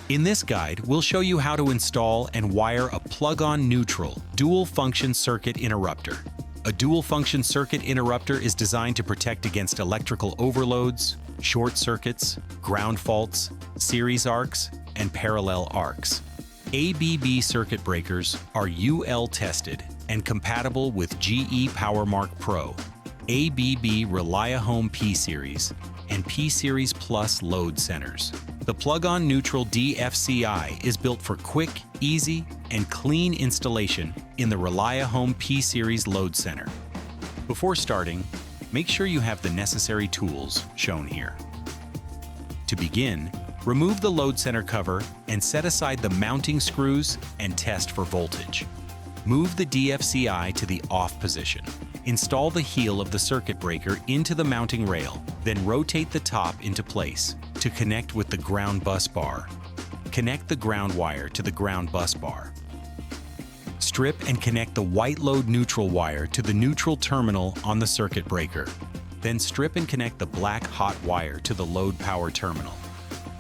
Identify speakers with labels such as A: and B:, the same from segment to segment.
A: In this guide, we'll show you how to install and wire a plug-on neutral dual-function circuit interrupter. A dual-function circuit interrupter is designed to protect against electrical overloads, short circuits, ground faults, series arcs, and parallel arcs. ABB circuit breakers are UL tested and compatible with GE PowerMark Pro, ABB ReliaHome P-Series, and P-Series Plus load centers. The plug-on neutral DFCI is built for quick, easy, and clean installation in the ReliaHome P-Series load center. Before starting, make sure you have the necessary tools shown here. To begin, remove the load center cover and set aside the mounting screws and test for voltage. Move the DFCI to the off position. Install the heel of the circuit breaker into the mounting rail, then rotate the top into place to connect with the ground bus bar. Connect the ground wire to the ground bus bar. Strip and connect the white load neutral wire to the neutral terminal on the circuit breaker. Then strip and connect the black hot wire to the load power terminal.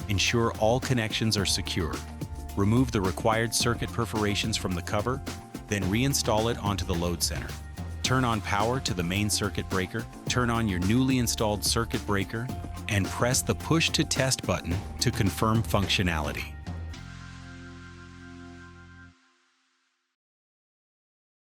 A: Ensure all connections are secure. Remove the required circuit perforations from the cover, then reinstall it onto the load center. Turn on power to the main circuit breaker, turn on your newly installed circuit breaker, and press the Push to Test button to confirm functionality.